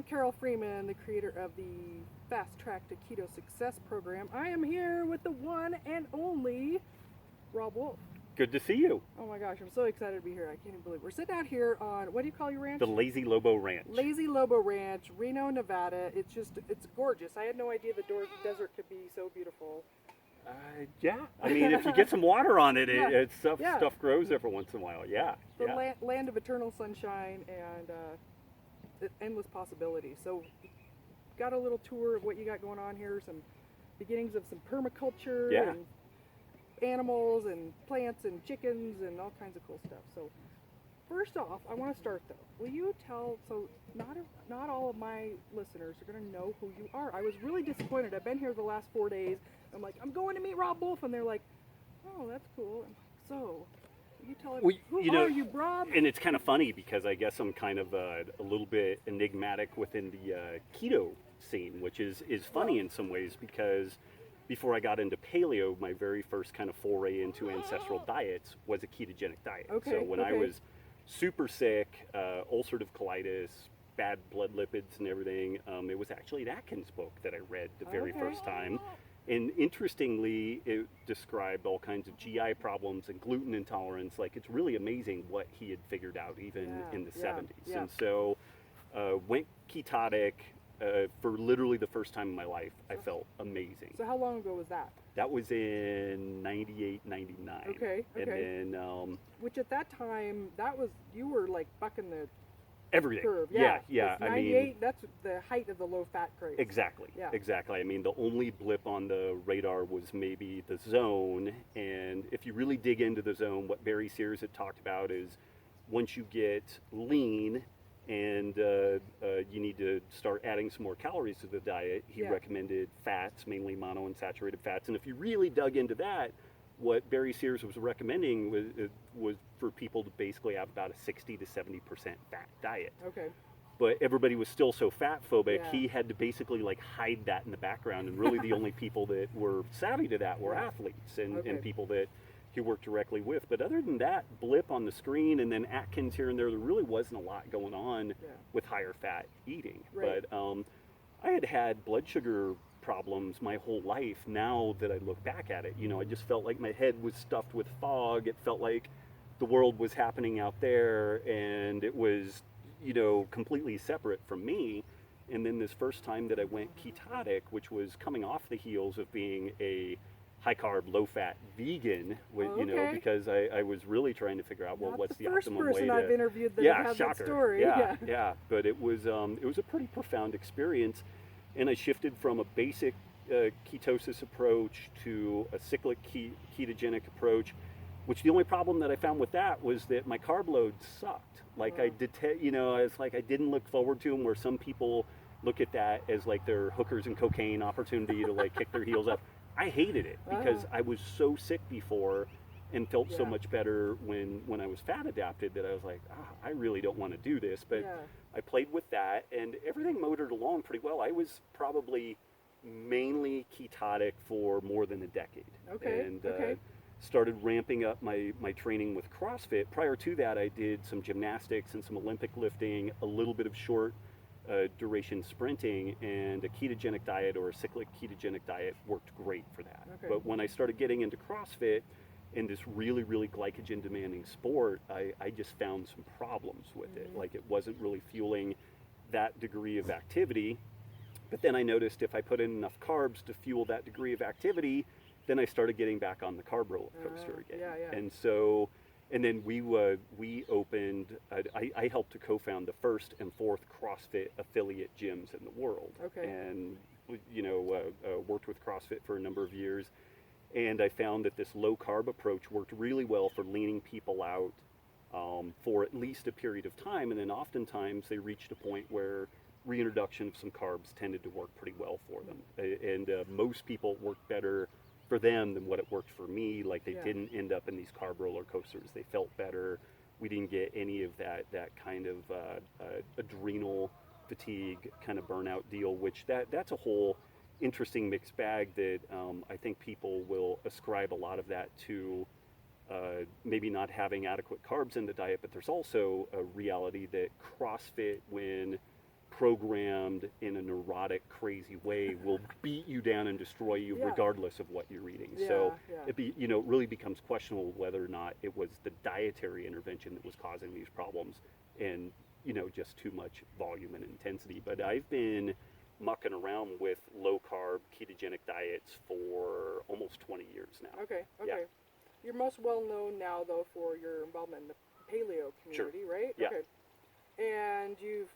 I'm Carol Freeman, the creator of the Fast Track to Keto Success program. I am here with the one and only ROBB WOLF. Good to see you. Oh my gosh, I'm so excited to be here. I can't even believe it. We're sitting out here on, what do you call your ranch? The Lazy Lobo Ranch. Lazy Lobo Ranch, Reno, Nevada. It's gorgeous. I had no idea the desert could be so beautiful. Yeah, I mean, if you get some water on it, Yeah. stuff grows every once in a while. Yeah, The land of eternal sunshine and endless possibilities. So, got a little tour of what you got going on here. Some beginnings of some permaculture and animals and plants and chickens and all kinds of cool stuff. So, first off, I want to start though. Will you tell? So, not all of my listeners are going to know who you are. I was really disappointed. I've been here the last 4 days. I'm like, I'm going to meet ROBB WOLF, and they're like, oh, that's cool. I'm like, so, you tell everyone, who are you, Rob? And it's kind of funny because I guess I'm kind of a little bit enigmatic within the keto scene, which is funny in some ways because before I got into paleo, my very first kind of foray into ancestral diets was a ketogenic diet. Okay, so when I was super sick, ulcerative colitis, bad blood lipids and everything, it was actually an Atkins book that I read the very first time. And interestingly, it described all kinds of GI problems and gluten intolerance. Like, it's really amazing what he had figured out even in the 70s. And so went ketotic for literally the first time in my life. I felt amazing. So how long ago was that? That was in 98, 99. Okay. And then... which at that time, you were like bucking the everything. Curve. Yeah. 98, I mean, that's the height of the low-fat craze. Exactly. I mean, the only blip on the radar was maybe the zone, and if you really dig into the zone, what Barry Sears had talked about is once you get lean and you need to start adding some more calories to the diet, he recommended fats, mainly monounsaturated fats, and if you really dug into that, what Barry Sears was recommending was for people to basically have about a 60 to 70% fat diet. Okay. But everybody was still so fat phobic, he had to basically like hide that in the background. And really the only people that were savvy to that were athletes and people that he worked directly with. But other than that blip on the screen and then Atkins here and there really wasn't a lot going on with higher fat eating. Right. But I had blood sugar problems my whole life. Now that I look back at it, I just felt like my head was stuffed with fog. It felt like the world was happening out there and it was, completely separate from me. And then this first time that I went ketotic, which was coming off the heels of being a high carb, low fat vegan, because I was really trying to figure out, what's the optimum way to... First person I've interviewed that has that story. Yeah. But it was a pretty profound experience. And I shifted from a basic ketosis approach to a cyclic ketogenic approach, which the only problem that I found with that was that my carb load sucked. Like I didn't look forward to them, where some people look at that as like their hookers and cocaine opportunity to like kick their heels up. I hated it because I was so sick before and felt so much better when I was fat adapted that I was like, I really don't want to do this. But I played with that and everything motored along pretty well. I was probably mainly ketotic for more than a decade. And started ramping up my training with CrossFit. Prior to that, I did some gymnastics and some Olympic lifting, a little bit of short duration sprinting, and a ketogenic diet or a cyclic ketogenic diet worked great for that. But when I started getting into CrossFit in this really, really glycogen demanding sport, I just found some problems with it. Like it wasn't really fueling that degree of activity. But then I noticed if I put in enough carbs to fuel that degree of activity, then I started getting back on the carb roller coaster again. And so, and then we opened, I helped to co-found the first and fourth CrossFit affiliate gyms in the world. And, worked with CrossFit for a number of years. And I found that this low carb approach worked really well for leaning people out for at least a period of time. And then oftentimes they reached a point where reintroduction of some carbs tended to work pretty well for them. And most people worked better for them than what it worked for me. Like they didn't end up in these carb roller coasters. They felt better. We didn't get any of that kind of adrenal fatigue kind of burnout deal, which that's a whole interesting mixed bag that I think people will ascribe a lot of that to maybe not having adequate carbs in the diet, but there's also a reality that CrossFit, when programmed in a neurotic, crazy way will beat you down and destroy you Yeah. regardless of what you're eating. Yeah, So yeah. it really becomes questionable whether or not it was the dietary intervention that was causing these problems and, just too much volume and intensity. But I've been mucking around with low carb ketogenic diets for almost 20 years now. Okay. Yeah. You're most well known now, though, for your involvement in the paleo community, right? Yeah. Okay. And you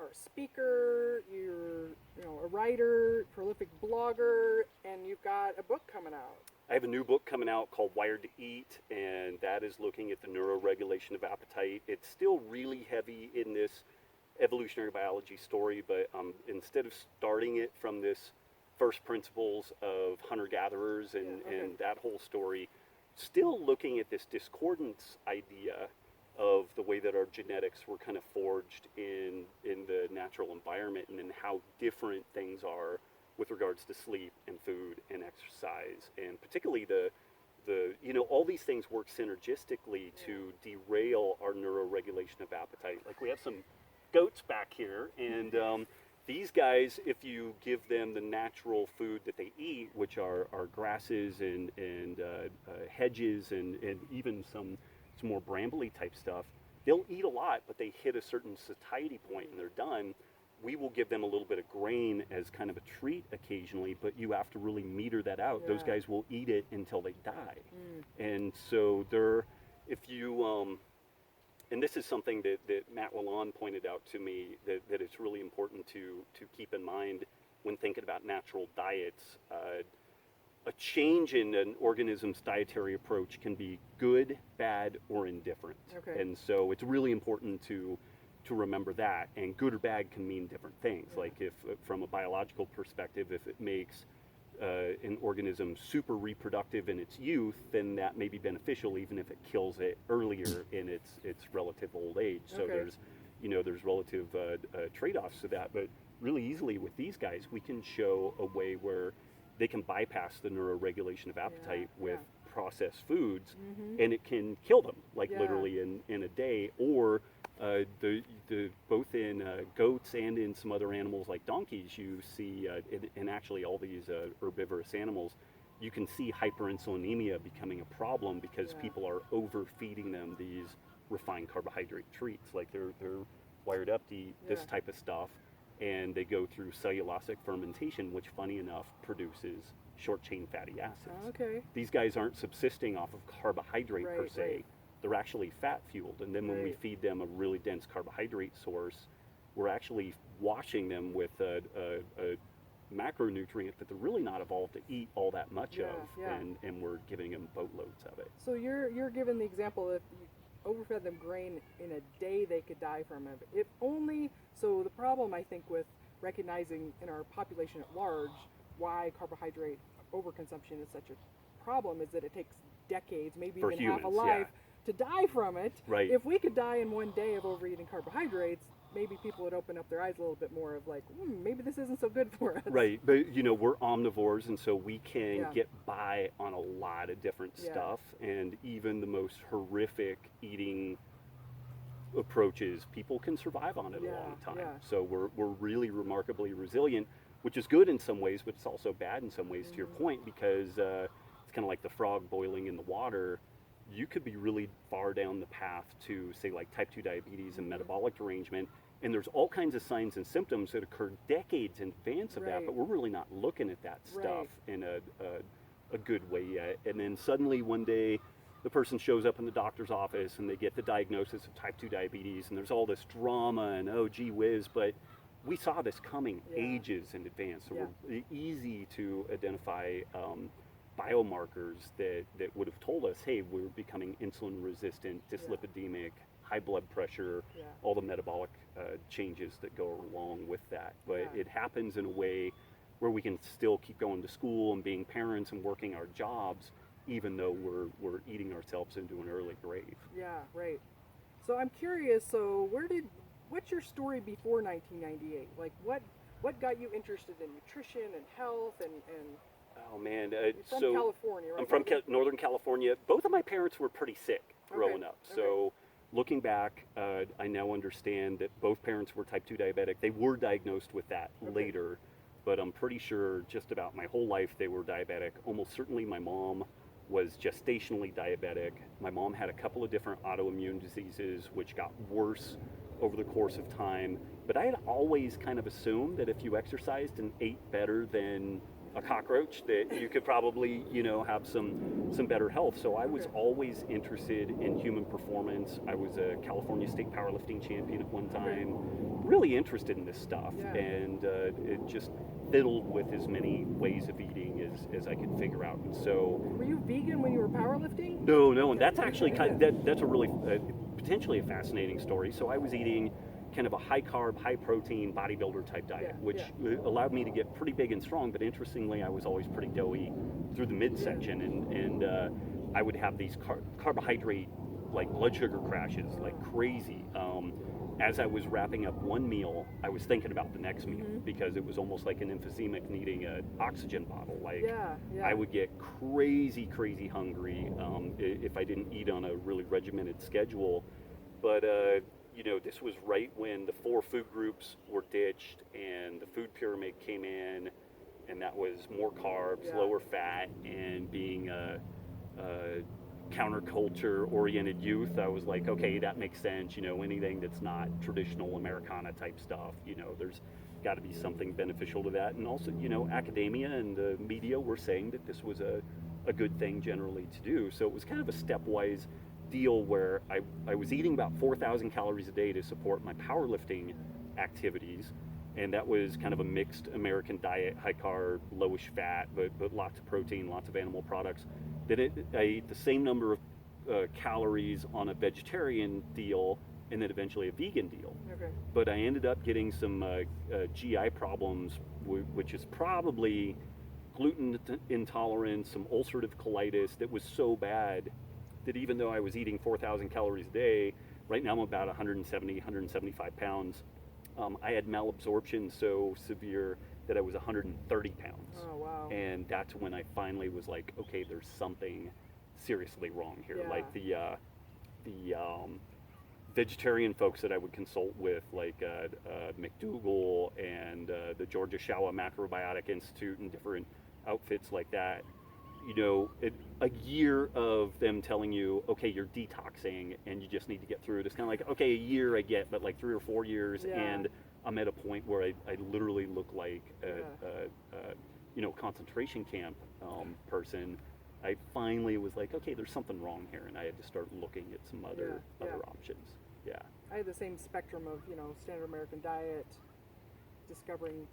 are a speaker, you're a writer, prolific blogger, and you've got a book coming out. I have a new book coming out called Wired to Eat, and that is looking at the neuroregulation of appetite. It's still really heavy in this evolutionary biology story, but instead of starting it from this first principles of hunter-gatherers and that whole story, still looking at this discordance idea of the way that our genetics were kind of forged in the natural environment, and then how different things are with regards to sleep and food and exercise, and particularly the all these things work synergistically to derail our neuroregulation of appetite. Like we have some goats back here, and these guys, if you give them the natural food that they eat, which are grasses and hedges and even some more brambly type stuff, they'll eat a lot, but they hit a certain satiety point and they're done. We will give them a little bit of grain as kind of a treat occasionally, but you have to really meter that out. Yeah. Those guys will eat it until they die. And so and this is something that Matt Wallon pointed out to me, that it's really important to keep in mind when thinking about natural diets. A change in an organism's dietary approach can be good, bad, or indifferent. Okay. And so it's really important to remember that. And good or bad can mean different things. Like if, from a biological perspective, if it makes an organism super reproductive in its youth, then that may be beneficial, even if it kills it earlier in its relative old age. So there's relative trade-offs to that. But really easily with these guys, we can show a way where they can bypass the neuroregulation of appetite with processed foods, and it can kill them, like literally in a day. Or both in goats and in some other animals like donkeys, you see, and actually all these herbivorous animals, you can see hyperinsulinemia becoming a problem because people are overfeeding them these refined carbohydrate treats. Like they're wired up to eat this type of stuff, and they go through cellulosic fermentation, which, funny enough, produces short-chain fatty acids. Okay. These guys aren't subsisting off of carbohydrate per se. Right. They're actually fat-fueled. And then when we feed them a really dense carbohydrate source, we're actually washing them with a macronutrient that they're really not evolved to eat all that much of, and we're giving them boatloads of it. So you're giving the example, if you overfed them grain in a day, they could die from it. If only. So the problem, I think, with recognizing in our population at large why carbohydrate overconsumption is such a problem is that it takes decades, maybe For even humans, half a life, to die from it. Right. If we could die in one day of overeating carbohydrates, maybe people would open up their eyes a little bit more of like, maybe this isn't so good for us. Right, but we're omnivores, and so we can get by on a lot of different stuff, and even the most horrific eating approaches, people can survive on it a long time. So we're really remarkably resilient, which is good in some ways, but it's also bad in some ways, to your point, because it's kind of like the frog boiling in the water. You could be really far down the path to, say, like type 2 diabetes and metabolic derangement, and there's all kinds of signs and symptoms that occur decades in advance of that, but we're really not looking at that stuff in a good way yet. And then suddenly one day the person shows up in the doctor's office and they get the diagnosis of type 2 diabetes, and there's all this drama and oh gee whiz, but we saw this coming ages in advance. So we're easy to identify biomarkers that would have told us, hey, we're becoming insulin resistant, dyslipidemic, high blood pressure, all the metabolic changes that go along with that. But it happens in a way where we can still keep going to school and being parents and working our jobs, even though we're eating ourselves into an early grave. Yeah, right. So I'm curious, so what's your story before 1998? Like what got you interested in nutrition and health and Oh man, you're from California, right? I'm from Northern California. Both of my parents were pretty sick growing up. So looking back, I now understand that both parents were type 2 diabetic. They were diagnosed with that later, but I'm pretty sure just about my whole life they were diabetic. Almost certainly my mom was gestationally diabetic. My mom had a couple of different autoimmune diseases which got worse over the course of time. But I had always kind of assumed that if you exercised and ate better than a cockroach, that you could probably, have some better health. So I was always interested in human performance. I was a California state powerlifting champion at one time, really interested in this stuff, and it just fiddled with as many ways of eating as I could figure out. And so, were you vegan when you were powerlifting? No, and that's actually that's a really potentially a fascinating story. So I was eating kind of a high carb, high protein bodybuilder type diet, which allowed me to get pretty big and strong. But interestingly, I was always pretty doughy through the midsection, and I would have these carbohydrate like blood sugar crashes like crazy. As I was wrapping up one meal, I was thinking about the next meal because it was almost like an emphysemic needing an oxygen bottle. Like I would get crazy hungry if I didn't eat on a really regimented schedule. But this was right when the 4 food groups were ditched and the food pyramid came in, and that was more carbs, lower fat, and being a counterculture oriented youth, I was like, okay, that makes sense. Anything that's not traditional Americana type stuff, there's got to be something beneficial to that. And also, academia and the media were saying that this was a good thing generally to do. So it was kind of a stepwise deal where I was eating about 4,000 calories a day to support my powerlifting activities. And that was kind of a mixed American diet, high carb, lowish fat, but lots of protein, lots of animal products. Then I ate the same number of calories on a vegetarian deal, and then eventually a vegan deal. But I ended up getting some GI problems, which is probably gluten intolerance, some ulcerative colitis that was so bad that even though I was eating 4,000 calories a day, right now I'm about 170, 175 pounds. I had malabsorption so severe that I was 130 pounds. Oh, wow. And that's when I finally was like, okay, there's something seriously wrong here. Like the vegetarian folks that I would consult with, like McDougall and the Georgia Shawa Macrobiotic Institute and different outfits like that, a year of them telling you, okay, you're detoxing and you just need to get through it. It's kind of like, okay, a year I get, but like 3 or 4 years, and I'm at a point where I literally look like a concentration camp person. I finally was like, okay, there's something wrong here, and I had to start looking at some other options. I had the same spectrum of standard American diet, discovering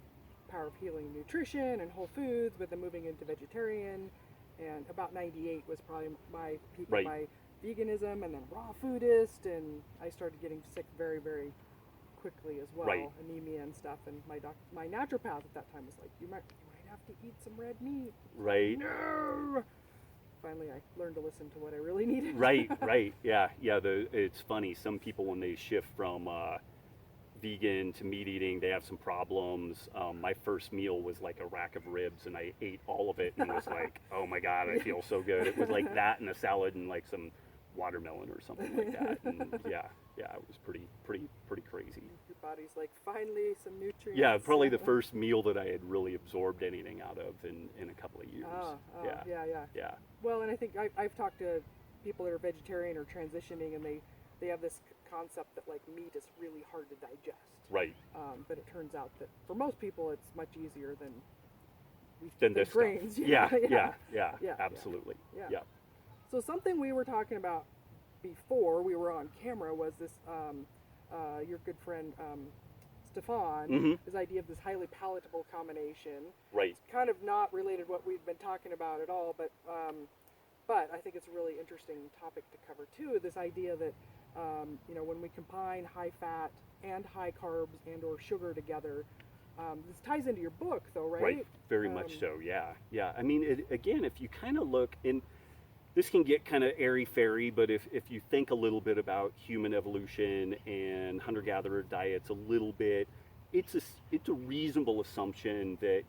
Power of Healing nutrition and whole foods, but then moving into vegetarian. And about 98 was probably my peak of my veganism, and then raw foodist, and I started getting sick very, very quickly as well, anemia and stuff. And my naturopath at that time was like, you might have to eat some red meat. No. Finally, I learned to listen to what I really needed. It's funny. Some people, when they shift from vegan to meat eating, they have some problems. My first meal was like a rack of ribs, and I ate all of it and was like, oh my God, I feel so good. It was like that and a salad and like some watermelon or something like that. And it was pretty crazy. Your body's like, finally some nutrients. Yeah, probably the first meal that I had really absorbed anything out of in a couple of years. Yeah. Well, and I think I've talked to people that are vegetarian or transitioning, and they have this concept that like meat is really hard to digest. But it turns out that for most people it's much easier than this grains. Absolutely. So something we were talking about before we were on camera was this your good friend Stefan, his idea of this highly palatable combination. It's kind of not related to what we've been talking about at all, but I think it's a really interesting topic to cover too, this idea that when we combine high fat and high carbs and or sugar together, this ties into your book though, right? Very much so, yeah. I mean, again, if you kind of look, and this can get kind of airy-fairy, but if you think a little bit about human evolution and hunter-gatherer diets a little bit, it's a reasonable assumption that,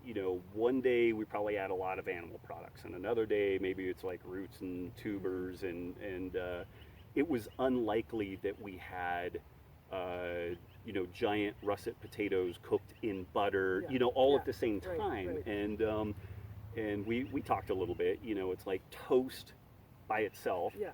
one day we probably had a lot of animal products, and another day maybe it's like roots and tubers and it was unlikely that we had, you know, giant russet potatoes cooked in butter, Yeah. you know, all Yeah. at the same Right, time. right. And we talked a little bit, you know, it's like toast by itself. Yeah.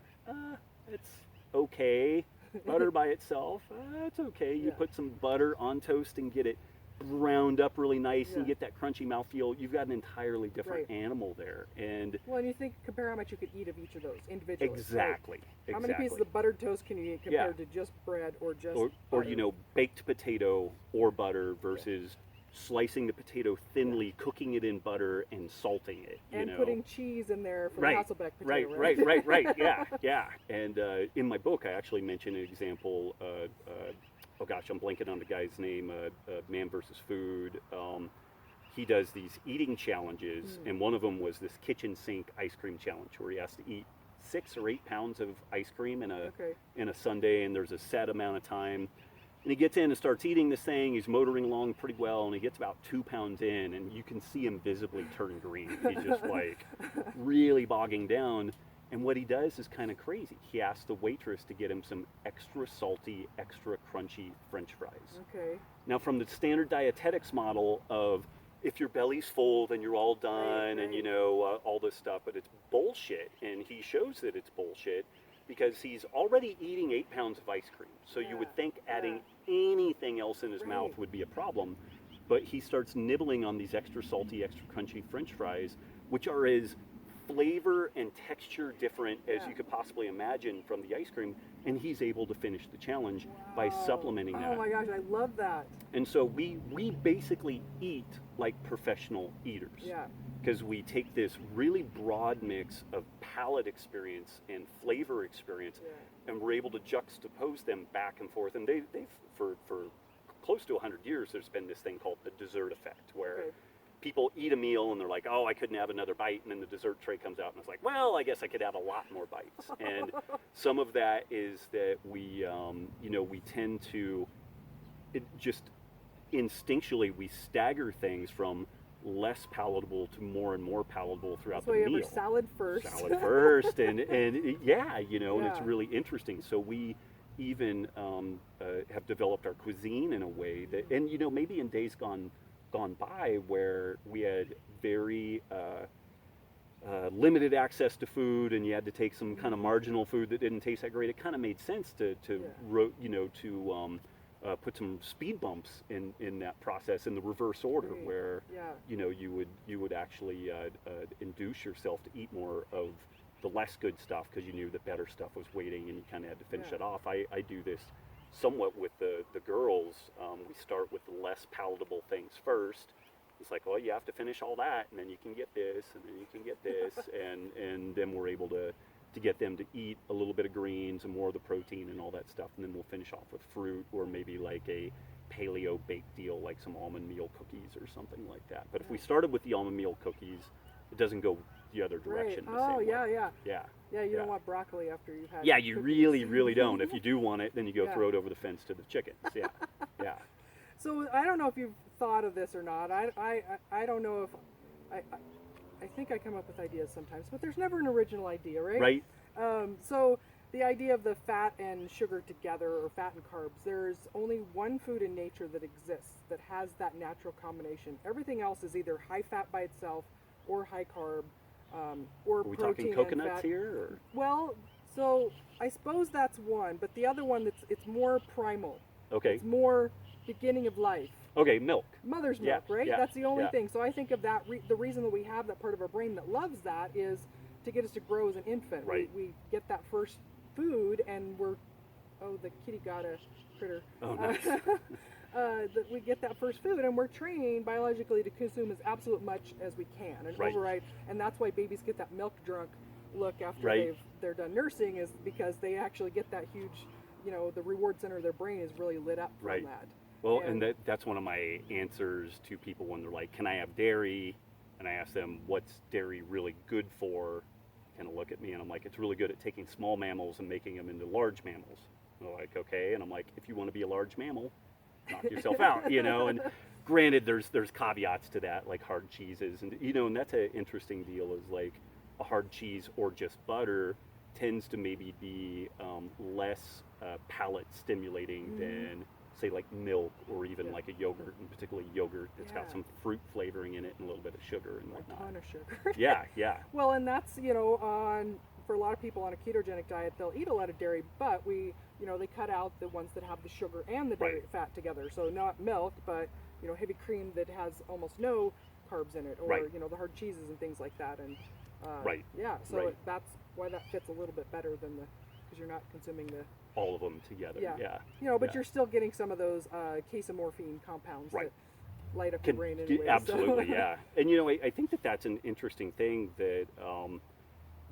It's okay. Butter by itself, it's okay. You Yeah. put some butter on toast and get it browned up really nice, and Yeah. you get that crunchy mouthfeel. You've got an entirely different Right. animal there. And Well, and you compare how much you could eat of each of those individually. right? exactly. How many pieces of buttered toast can you eat Yeah. compared to just bread or just or butter? you know, baked potato or butter versus slicing the potato thinly, cooking it in butter and salting it, you and know. putting cheese in there for Right, the Hasselbeck potato, right. Yeah. And in my book, I actually mention an example. Oh gosh, I'm blanking on the guy's name. Man versus Food. He does these eating challenges, and one of them was this kitchen sink ice cream challenge, where he has to eat 6 or 8 pounds of ice cream in a sundae, and there's a set amount of time. And he gets in and starts eating this thing. He's motoring along pretty well, and he gets about 2 pounds in, and you can see him visibly turn green. He's just like really bogging down. And what he does is kind of crazy. He asks the waitress to get him some extra salty, extra crunchy French fries. Okay. Now, from the standard dietetics model of if your belly's full, then you're all done, and you know, all this stuff, but it's bullshit. And he shows that it's bullshit because he's already eating 8 pounds of ice cream. So you would think adding anything else in his mouth would be a problem. But he starts nibbling on these extra salty, extra crunchy French fries, which are as flavor and texture different as you could possibly imagine from the ice cream, and he's able to finish the challenge by supplementing that. Oh my gosh, I love that. And so we basically eat like professional eaters. Yeah. Because we take this really broad mix of palate experience and flavor experience, and we're able to juxtapose them back and forth. And they've for close to 100 years, there's been this thing called the dessert effect, where people eat a meal and they're like, oh, I couldn't have another bite, and then the dessert tray comes out and it's like, well, I guess I could have a lot more bites. And some of that is that we, you know, we tend to just instinctually we stagger things from less palatable to more and more palatable throughout the meal. So you have salad first. Salad first, and yeah, you know, and it's really interesting. So we even have developed our cuisine in a way that, and you know, maybe in days gone by where we had very limited access to food, and you had to take some kind of marginal food that didn't taste that great, it kind of made sense to you know, to put some speed bumps in that process in the reverse order, where you know, you would actually induce yourself to eat more of the less good stuff because you knew that better stuff was waiting, and you kind of had to finish it off. I do this somewhat with the girls. We start with the less palatable things first. It's like, well, you have to finish all that, and then you can get this, and then you can get this, and then we're able to get them to eat a little bit of greens and more of the protein and all that stuff, and then we'll finish off with fruit, or maybe like a paleo baked deal, like some almond meal cookies or something like that. But if we started with the almond meal cookies, it doesn't go the other direction. The same way. Yeah, you don't want broccoli after you've had. Yeah, you cookies. really don't. If you do want it, then you go throw it over the fence to the chickens. Yeah. So I don't know if you've thought of this or not. I don't know if I think I come up with ideas sometimes, but there's never an original idea, right? Right. So the idea of the fat and sugar together, or fat and carbs, there's only one food in nature that exists that has that natural combination. Everything else is either high fat by itself or high carb, or Are we protein talking coconuts and fat. here? Or? Well, so I suppose that's one, but the other one, it's more primal. Okay. It's more beginning of life. Okay, milk. Mother's milk, right? Yeah, That's the only thing. So I think of that, the reason that we have that part of our brain that loves that is to get us to grow as an infant. Right. We get that first food, and the kitty got a critter. Oh, nice. That we get that first food, and we're trained biologically to consume as absolute much as we can and override. And that's why babies get that milk drunk look after they're done nursing, is because they actually get that huge, you know, the reward center of their brain is really lit up from that. Well, and that's one of my answers to people when they're like, can I have dairy? And I ask them, what's dairy really good for? Kind of look at me, and I'm like, it's really good at taking small mammals and making them into large mammals. And they're like, okay. And I'm like, if you want to be a large mammal, knock yourself out, you know. And granted, there's caveats to that, like hard cheeses, and you know, and that's an interesting deal, is like a hard cheese or just butter. tends to maybe be less palate stimulating than, say, like milk or even like a yogurt, and particularly yogurt that's got some fruit flavoring in it and a little bit of sugar and whatnot. A ton of sugar. Yeah. Well, and that's, for a lot of people on a ketogenic diet, they'll eat a lot of dairy, but they cut out the ones that have the sugar and the dairy fat together. So not milk, but, heavy cream that has almost no carbs in it, or, the hard cheeses and things like that. And that's why that fits a little bit better than because you're not consuming all of them together. But you're still getting some of those casomorphine compounds that light up your brain anyway. Absolutely, yeah. And I think that's an interesting thing that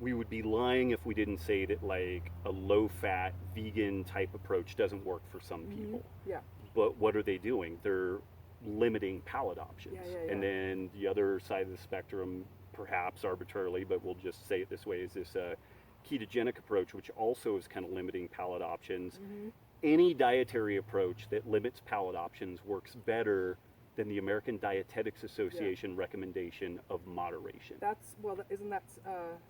we would be lying if we didn't say that like a low-fat vegan type approach doesn't work for some people. Yeah. But what are they doing? They're limiting palate options. And then the other side of the spectrum, perhaps arbitrarily, but we'll just say it this way, is this ketogenic approach, which also is kind of limiting palate options. Any dietary approach that limits palate options works better than the American Dietetics Association recommendation of moderation. Isn't that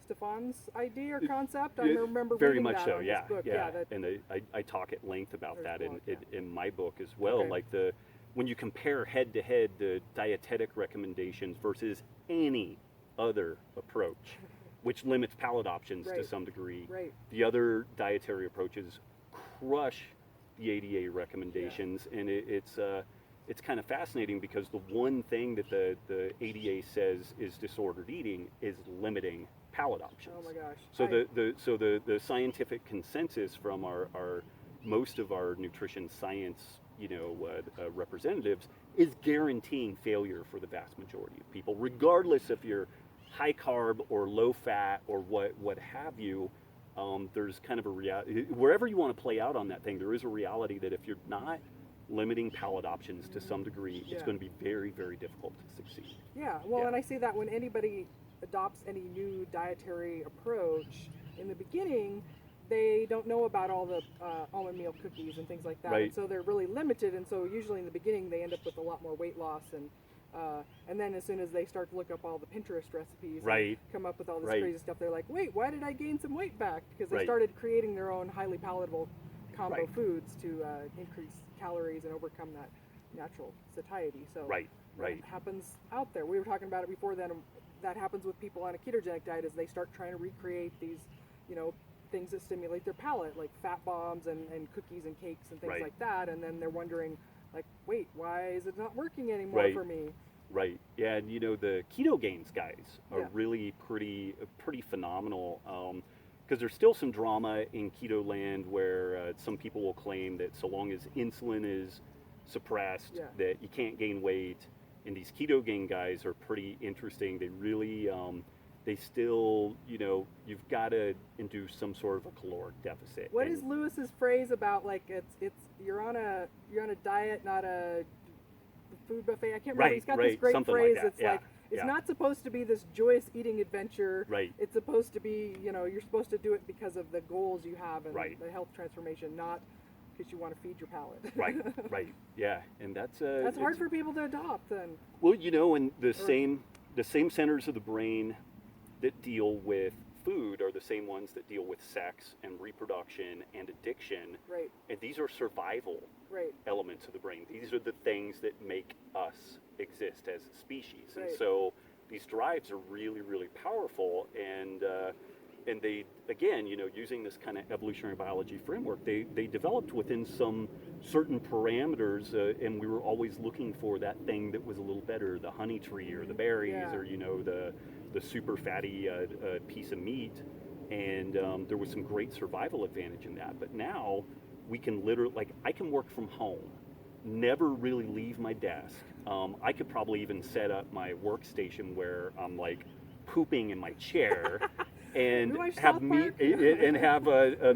Stefan's idea or concept? I remember very reading much that so, on yeah, his book. yeah. And I talk at length about that in my book as well. Like when you compare head to head the dietetic recommendations versus any other approach, which limits palate options to some degree, the other dietary approaches crush the ADA recommendations, and it's kind of fascinating because the one thing that the ADA says is disordered eating is limiting palate options. Oh my gosh! So the scientific consensus from our most of our nutrition science representatives is guaranteeing failure for the vast majority of people, regardless if you're high carb or low fat or what have you. There's kind of a reality wherever you want to play out on that thing. There is a reality that if you're not limiting palate options to some degree, it's going to be very, very difficult to succeed. And I see that when anybody adopts any new dietary approach, in the beginning they don't know about all the almond meal cookies and things like that, and so they're really limited, and so usually in the beginning they end up with a lot more weight loss, and then as soon as they start to look up all the Pinterest recipes and come up with all this crazy stuff, they're like, wait, why did I gain some weight back? Because they started creating their own highly palatable combo foods to increase calories and overcome that natural satiety. So it happens out there. We were talking about it before then. That happens with people on a ketogenic diet as they start trying to recreate these, things that stimulate their palate, like fat bombs and cookies and cakes and things like that. And then they're wondering, like, wait, why is it not working anymore for me? Right. Yeah. And the Keto Gains guys are really pretty phenomenal. Because there's still some drama in keto land where some people will claim that so long as insulin is suppressed, that you can't gain weight. And these Keto Gain guys are pretty interesting. They really, they still, you've got to induce some sort of a caloric deficit. What is Lewis's phrase about, like, it's you're on a diet, not a food buffet? I can't remember. He's got this great something phrase. like that. It's like, it's not supposed to be this joyous eating adventure. It's supposed to be, you're supposed to do it because of the goals you have and the health transformation, not because you want to feed your palate. Yeah, and that's hard for people to adopt then. Well, and the same centers of the brain that deal with food are the same ones that deal with sex and reproduction and addiction. And these are survival elements of the brain. These are the things that make us exist as a species. And so these drives are really, really powerful, and they, again, using this kind of evolutionary biology framework, they developed within some certain parameters, and we were always looking for that thing that was a little better, the honey tree or the berries or the super fatty piece of meat, and there was some great survival advantage in that. But now we can literally, like, I can work from home, never really leave my desk. I could probably even set up my workstation where I'm like pooping in my chair and have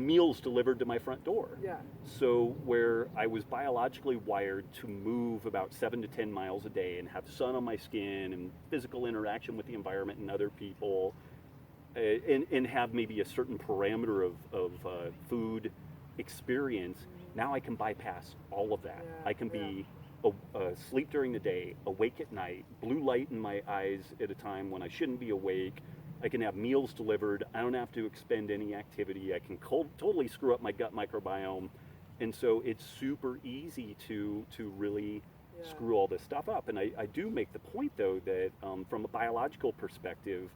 meals delivered to my front door. So where I was biologically wired to move about 7 to 10 miles a day and have sun on my skin and physical interaction with the environment and other people, and have maybe a certain parameter of food experience, now I can bypass all of that. I can be asleep during the day, awake at night, blue light in my eyes at a time when I shouldn't be awake, I can have meals delivered. I don't have to expend any activity. I can totally screw up my gut microbiome. And so it's super easy to really screw all this stuff up. And I do make the point, though, that from a biological perspective,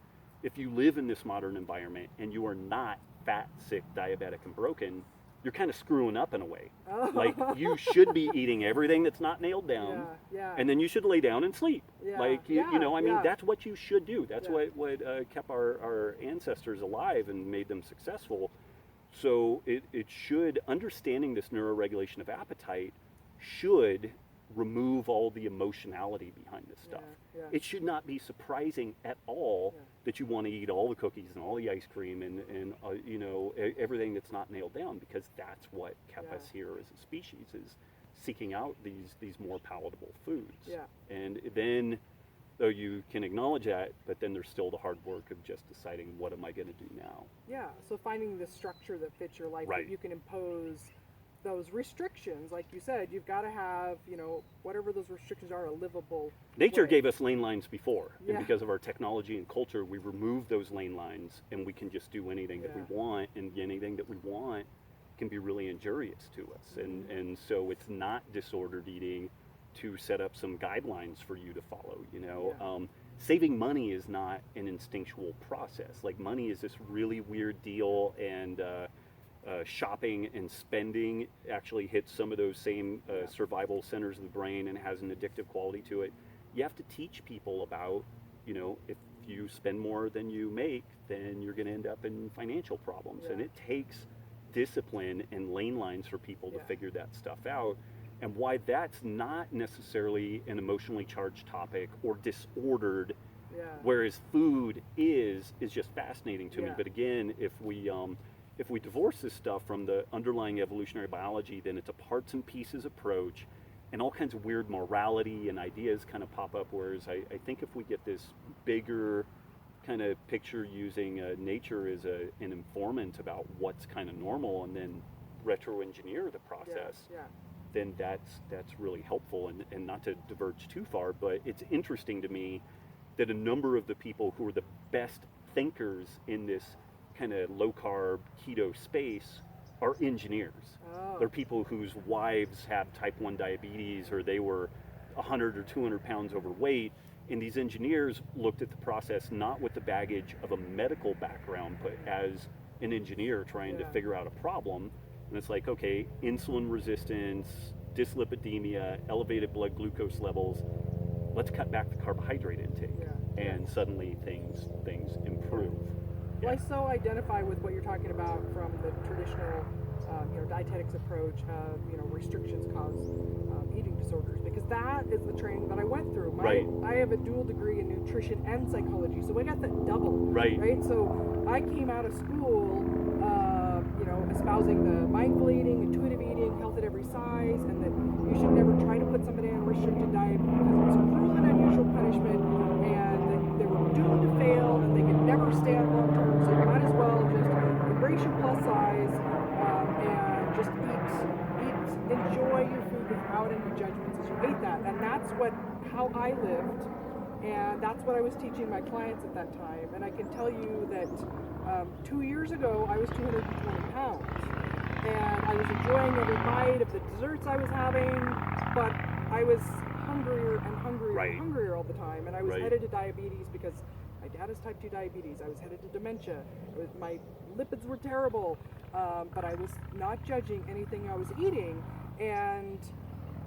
if you live in this modern environment and you are not fat, sick, diabetic, and broken, you're kind of screwing up in a way. Oh. Like, you should be eating everything that's not nailed down, and then you should lay down and sleep. Like, you know, I mean, that's what you should do. That's what kept our ancestors alive and made them successful. So it should, understanding this neuroregulation of appetite should remove all the emotionality behind this stuff. It should not be surprising at all that you want to eat all the cookies and all the ice cream and you know, everything that's not nailed down, because that's what kept us here as a species, is seeking out these more palatable foods. And then, though you can acknowledge that, but then there's still the hard work of just deciding, what am I going to do now? So finding the structure that fits your life, that you can impose those restrictions. Like you said, you've got to have, you know, whatever those restrictions are, a livable Nature way. gave us lane lines before, and because of our technology and culture, we removed those lane lines, and we can just do anything that we want, and anything that we want can be really injurious to us. And so it's not disordered eating to set up some guidelines for you to follow, you know. Saving money is not an instinctual process. Like, money is this really weird deal, and shopping and spending actually hits some of those same survival centers of the brain and has an addictive quality to it. You have to teach people about, you know, if you spend more than you make, then you're going to end up in financial problems. And it takes discipline and lane lines for people to figure that stuff out. And why that's not necessarily an emotionally charged topic or disordered, whereas food is just fascinating to me. But again, if we divorce this stuff from the underlying evolutionary biology, then it's a parts and pieces approach, and all kinds of weird morality and ideas kind of pop up. Whereas I think if we get this bigger kind of picture using nature as an informant about what's kind of normal, and then retro-engineer the process, then that's really helpful. And not to diverge too far, but it's interesting to me that a number of the people who are the best thinkers in this kind of low-carb keto space are engineers. They're people whose wives have type 1 diabetes, or they were 100 or 200 pounds overweight, and these engineers looked at the process not with the baggage of a medical background, but as an engineer trying to figure out a problem. And it's like, okay, insulin resistance, dyslipidemia, elevated blood glucose levels, let's cut back the carbohydrate intake. And suddenly things improve. Well, I so identify with what you're talking about from the traditional, you know, dietetics approach of, you know, restrictions cause eating disorders, because that is the training that I went through. I have a dual degree in nutrition and psychology, so I got that double. Right. So I came out of school, you know, espousing the mindful eating, intuitive eating, health at every size, and that you should never try to put somebody on a restricted diet because it was cruel and unusual punishment, and that they were doomed to fail, and they could never stand long term. So you might as well just embrace your plus size and just enjoy your food without any judgments as you ate that. And that's how I lived, and that's what I was teaching my clients at that time. And I can tell you that 2 years ago I was 220 pounds, and I was enjoying every bite of the desserts I was having, but I was hungrier and hungrier and hungrier all the time, and I was headed to diabetes because my dad has type 2 diabetes. I was headed to dementia. My lipids were terrible, but I was not judging anything I was eating. And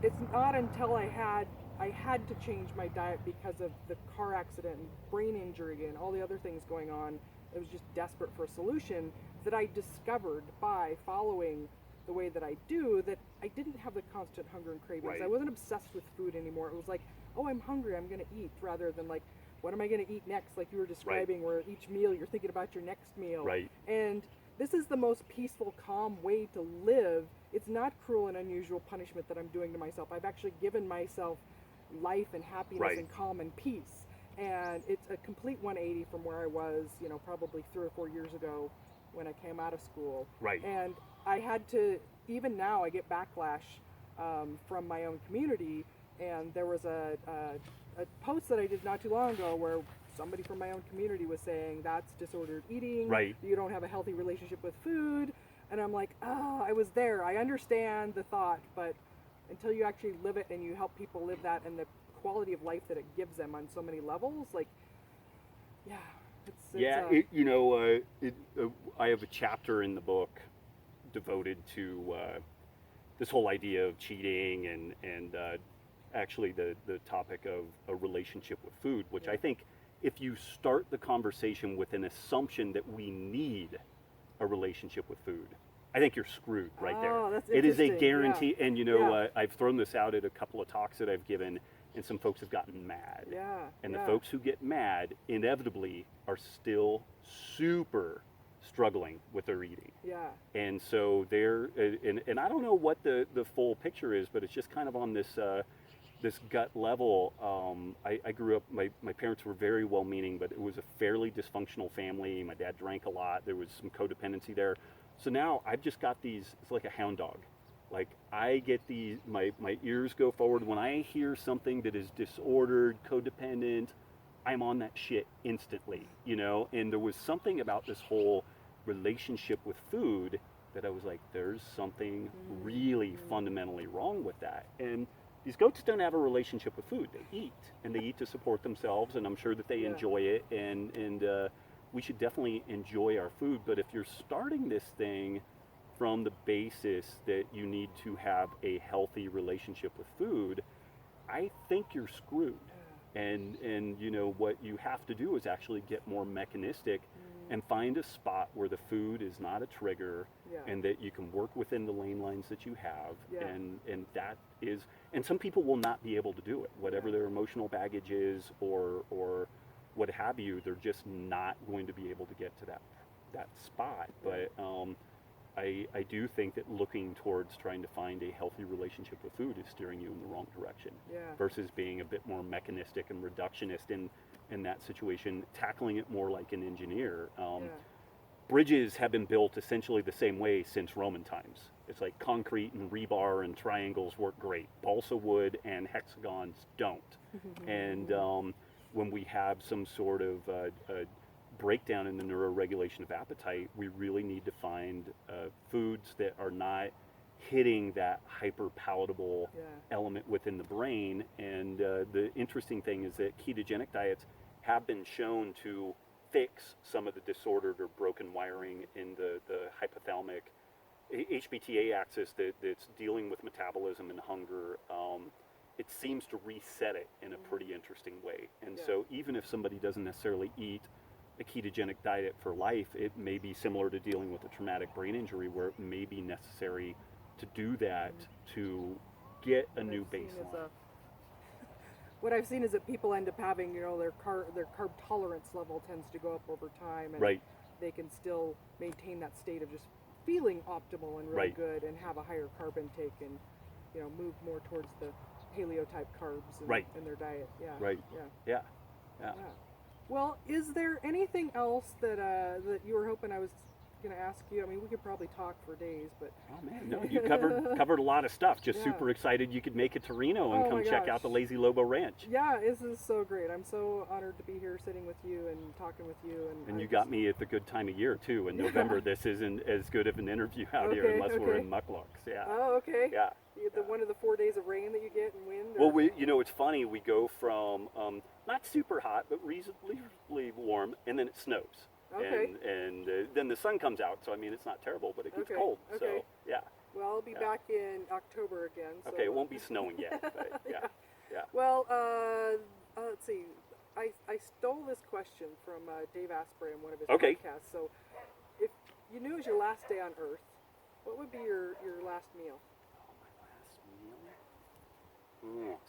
it's not until I had to change my diet because of the car accident and brain injury and all the other things going on. I was just desperate for a solution, that I discovered by following the way that I do, that I didn't have the constant hunger and cravings. I wasn't obsessed with food anymore. It was like, oh, I'm hungry, I'm going to eat, rather than like, what am I going to eat next? Like you were describing, where each meal you're thinking about your next meal. And this is the most peaceful, calm way to live. It's not cruel and unusual punishment that I'm doing to myself. I've actually given myself life and happiness and calm and peace. And it's a complete 180 from where I was, you know, probably 3 or 4 years ago when I came out of school. And I had to, even now I get backlash from my own community. And there was a post that I did not too long ago where somebody from my own community was saying that's disordered eating. Right. You don't have a healthy relationship with food. And I'm like, I was there. I understand the thought, but until you actually live it and you help people live that and the quality of life that it gives them on so many levels, like, yeah. I have a chapter in the book devoted to this whole idea of cheating and actually the topic of a relationship with food, which I think if you start the conversation with an assumption that we need a relationship with food, I think you're screwed right there. That's it is a interesting. guarantee, and I've thrown this out at a couple of talks that I've given, and some folks have gotten mad. And the folks who get mad inevitably are still super struggling with their eating. And so they're, and I don't know what the full picture is, but it's just kind of on this this gut level. I grew up, my parents were very well-meaning, but it was a fairly dysfunctional family. My dad drank a lot. There was some codependency there. So now I've just got these, it's like a hound dog. Like I get these, my ears go forward. When I hear something that is disordered, codependent, I'm on that shit instantly, and there was something about this whole relationship with food that I was like, there's something really fundamentally wrong with that. And these goats don't have a relationship with food. They eat, and they eat to support themselves, and I'm sure that they enjoy it, and we should definitely enjoy our food. But if you're starting this thing from the basis that you need to have a healthy relationship with food, I think you're screwed. And what you have to do is actually get more mechanistic and find a spot where the food is not a trigger, and that you can work within the lane lines that you have, and that is, and some people will not be able to do it, whatever their emotional baggage is or what have you. They're just not going to be able to get to that spot. But I do think that looking towards trying to find a healthy relationship with food is steering you in the wrong direction, versus being a bit more mechanistic and reductionist in that situation, tackling it more like an engineer. Bridges have been built essentially the same way since Roman times. It's like concrete and rebar and triangles work great. Balsa wood and hexagons don't. And when we have some sort of breakdown in the neuroregulation of appetite, we really need to find foods that are not hitting that hyper palatable element within the brain. And the interesting thing is that ketogenic diets have been shown to fix some of the disordered or broken wiring in the hypothalamic HPTA axis that's dealing with metabolism and hunger. It seems to reset it in a pretty interesting way. And so even if somebody doesn't necessarily eat a ketogenic diet for life, it may be similar to dealing with a traumatic brain injury, where it may be necessary to do that to get a new baseline. What I've seen is that people end up having, their carb tolerance level tends to go up over time, and they can still maintain that state of just feeling optimal and really good, and have a higher carb intake, and move more towards the paleo type carbs in their diet. Well, is there anything else that you were hoping I was going to ask you? I mean, we could probably talk for days, but no, you covered a lot of stuff. Just super excited you could make it to Reno and come check out the Lazy Lobo Ranch. This is so great. I'm so honored to be here sitting with you and talking with you. And you got me at the good time of year too. In November, this isn't as good of an interview out here unless we're in mucklucks. One of the 4 days of rain that you get and wind. Well, it's funny. We go from not super hot, but reasonably warm, and then it snows. And then the sun comes out, so I mean, it's not terrible, but it gets cold. So Well, I'll be back in October again. So. Okay, it won't be snowing yet, but Well, let's see. I stole this question from Dave Asprey on one of his podcasts. So, if you knew it was your last day on Earth, what would be your last meal?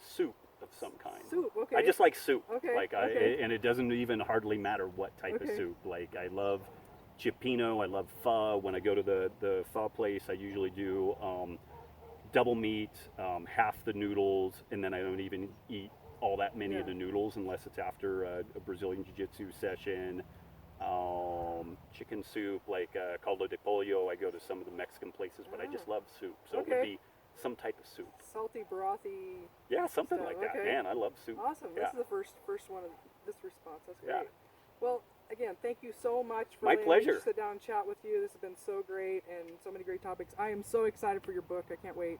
Soup of some kind. Soup, okay. I just like soup. Okay. And it doesn't even hardly matter what type of soup. Like, I love cioppino, I love pho. When I go to the pho place, I usually do double meat, half the noodles, and then I don't even eat all that many of the noodles unless it's after a Brazilian Jiu-Jitsu session. Chicken soup, like caldo de pollo. I go to some of the Mexican places, but I just love soup. So it would be some type of soup. Salty, brothy. Yeah, something like that. Man, I love soup. Awesome. This is the first one this response. That's Yeah. great. Well, again, thank you so much for My letting me pleasure. sit down and chat with you. This has been so great and so many great topics. I am so excited for your book. I can't wait.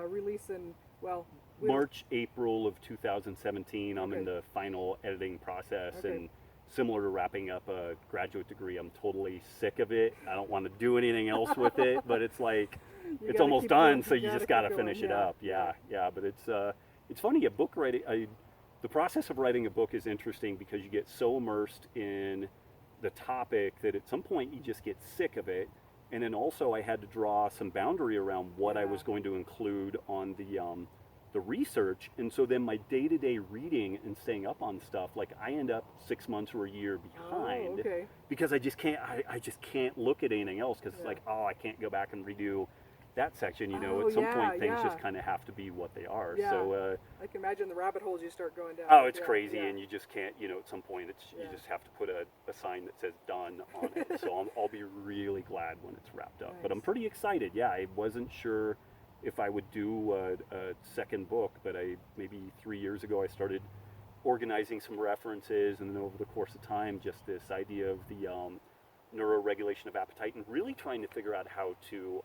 Releasing, well, March, April of 2017. I'm in Okay. the final editing process, Okay. and similar to wrapping up a graduate degree, I'm totally sick of it. I don't want to do anything else with it, but it's like you it's gotta almost keep done, going. so you just got to keep finish going. it up. Yeah. But it's funny. A book writing, the process of writing a book is interesting because you get so immersed in the topic that at some point you just get sick of it. And then also I had to draw some boundary around what I Yeah. was going to include on the research, and so then my day-to-day reading and staying up on stuff, like I end up 6 months or a year behind Oh, okay. because I just can't look at anything else because it's Yeah. like, oh, I can't go back and redo that section. Oh, At some yeah, point things yeah. just kind of have to be what they are. Yeah. So I can imagine the rabbit holes you start going down. oh, it's Yeah, crazy, yeah. and you just can't, at some point you Yeah. just have to put a sign that says done on it. So I'll be really glad when it's wrapped up. But I'm Nice. pretty excited. Yeah, I wasn't sure if I would do a second book, but maybe 3 years ago I started organizing some references, and then over the course of time, just this idea of the neuroregulation of appetite, and really trying to figure out how to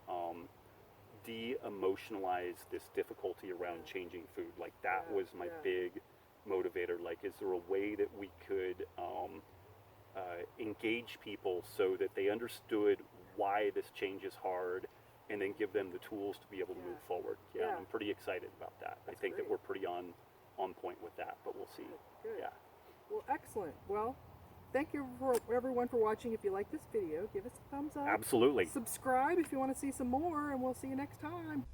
de-emotionalize this difficulty around changing food. Like that Yeah, was my yeah. big motivator. Like, is there a way that we could engage people so that they understood why this change is hard, and then give them the tools to be able to Yeah. move forward? Yeah. I'm pretty excited about that. I That's think that great. we're pretty on point with that, but we'll see. Good. Yeah. Well, excellent. Well, thank you for everyone for watching. If you like this video, give us a thumbs up. Absolutely. Subscribe if you want to see some more, and we'll see you next time.